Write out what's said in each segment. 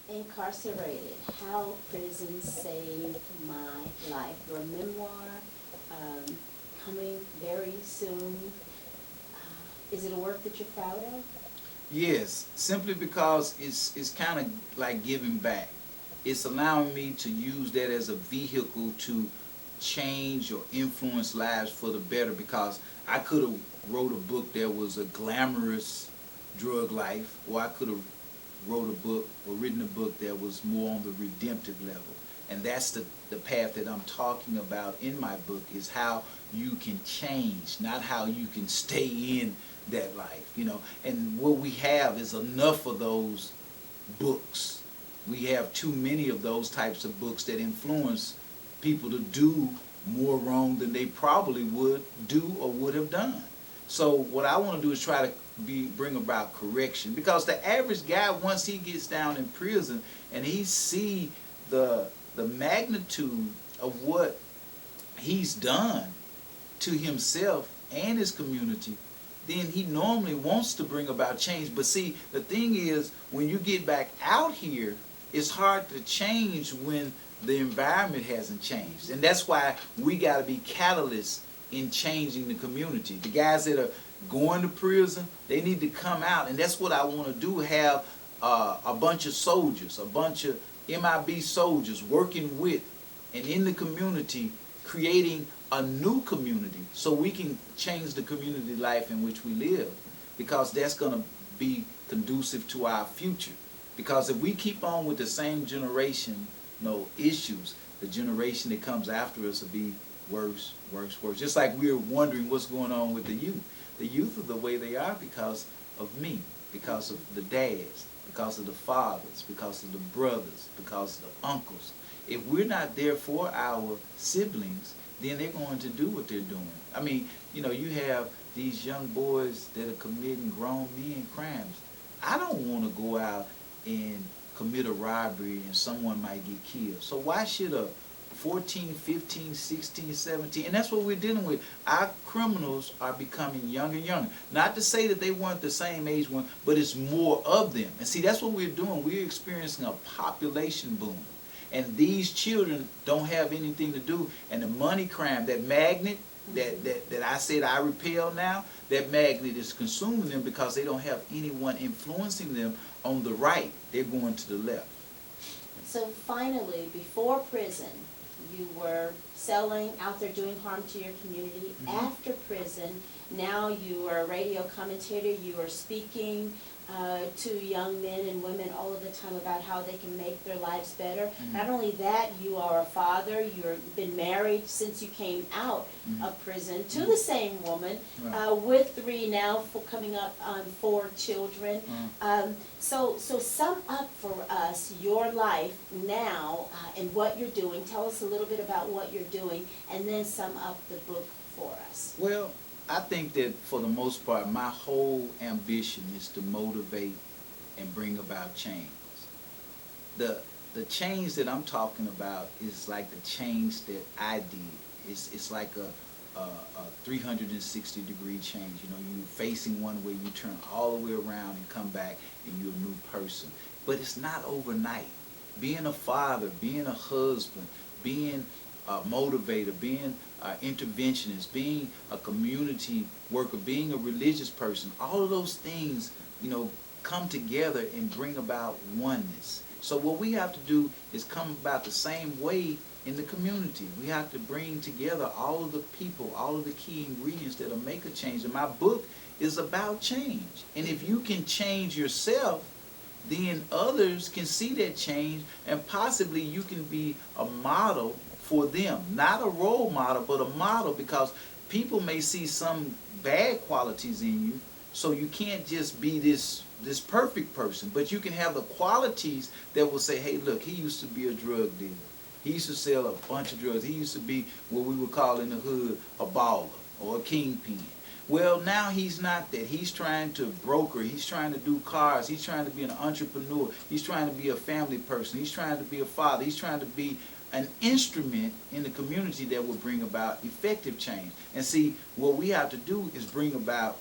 Incarcerated, How Prison Saved My Life. Your memoir, um, coming very soon. Is it a work that you're proud of? Yes, simply because it's kind of like giving back. It's allowing me to use that as a vehicle to change or influence lives for the better, because I could have wrote a book that was a glamorous drug life, or I could have wrote a book or written a book that was more on the redemptive level. And that's the path that I'm talking about in my book, is how you can change, not how you can stay in that life, you know. And what we have is enough of those books. We have too many of those types of books that influence people to do more wrong than they probably would do or would have done. So what I want to do is try to bring about correction, because the average guy, once he gets down in prison and he see the magnitude of what he's done to himself and his community, then he normally wants to bring about change. But see, the thing is, when you get back out here, it's hard to change when the environment hasn't changed. And that's why we got to be catalysts in changing the community. The guys that are going to prison, they need to come out. And that's what I want to do, have a bunch of soldiers, a bunch of MIB soldiers working with and in the community, creating a new community so we can change the community life in which we live, because that's going to be conducive to our future. Because if we keep on with the same generation, issues, the generation that comes after us will be worse, worse, worse. Just like we're wondering what's going on with the youth. The youth are the way they are because of me, because of the dads, because of the fathers, because of the brothers, because of the uncles. If we're not there for our siblings, then they're going to do what they're doing. I mean, you have these young boys that are committing grown men crimes. I don't want to go out and commit a robbery and someone might get killed. So why should a 14, 15, 16, 17, and that's what we're dealing with. Our criminals are becoming younger and younger. Not to say that they weren't the same age one, but it's more of them. And see, that's what we're doing. We're experiencing a population boom. And these children don't have anything to do. And the money crime, that magnet that I said I repel now, that magnet is consuming them because they don't have anyone influencing them on the right. They're going to the left. So finally, before prison, you were selling, out there doing harm to your community. Mm-hmm. After prison, now you are a radio commentator, you are speaking to young men and women all of the time about how they can make their lives better. Mm-hmm. Not only that, you are a father, you've been married since you came out Mm-hmm. of prison to Mm-hmm. the same woman, Right. with 3 now, coming up on 4 children. Mm-hmm. So sum up for us your life now and what you're doing. Tell us a little bit about what you're doing, and then sum up the book for us. Well, I think that for the most part, my whole ambition is to motivate and bring about change. The change that I'm talking about is like the change that I did. It's like a 360-degree change. You're facing one way, you turn all the way around and come back, and you're a new person. But it's not overnight. Being a father, being a husband, being a motivator, being an interventionist, being a community worker, being a religious person, all of those things, come together and bring about oneness. So what we have to do is come about the same way in the community. We have to bring together all of the people, all of the key ingredients that'll make a change. And my book is about change. And if you can change yourself, then others can see that change, and possibly you can be a model for them. Not a role model, but a model, because people may see some bad qualities in you, so you can't just be this perfect person, but you can have the qualities that will say, hey, look, he used to be a drug dealer. He used to sell a bunch of drugs. He used to be what we would call in the hood a baller or a kingpin. Well, now he's not that. He's trying to broker. He's trying to do cars. He's trying to be an entrepreneur. He's trying to be a family person. He's trying to be a father. He's trying to be an instrument in the community that will bring about effective change. And see, what we have to do is bring about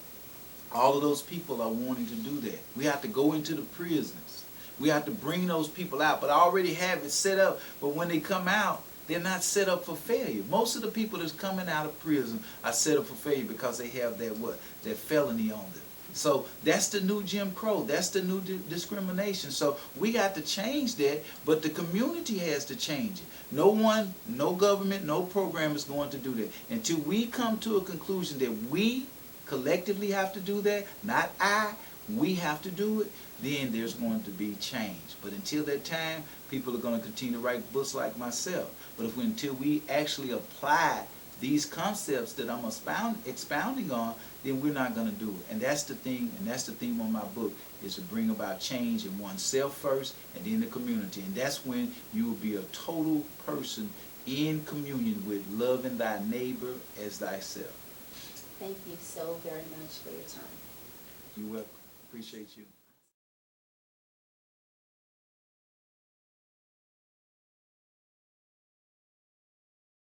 all of those people are wanting to do that. We have to go into the prisons. We have to bring those people out. But I already have it set up. But when they come out, they're not set up for failure. Most of the people that's coming out of prison are set up for failure because they have that what? That felony on them. So that's the new Jim Crow. That's the new discrimination. So we got to change that, but the community has to change it. No one, no government, no program is going to do that. Until we come to a conclusion that we collectively have to do that, not we have to do it, then there's going to be change. But until that time, people are going to continue to write books like myself. But until we actually apply these concepts that I'm expounding on, then we're not going to do it. And that's the thing, and that's the theme of my book, is to bring about change in oneself first and then the community. And that's when you will be a total person in communion with loving thy neighbor as thyself. Thank you so very much for your time. You're welcome. Appreciate you.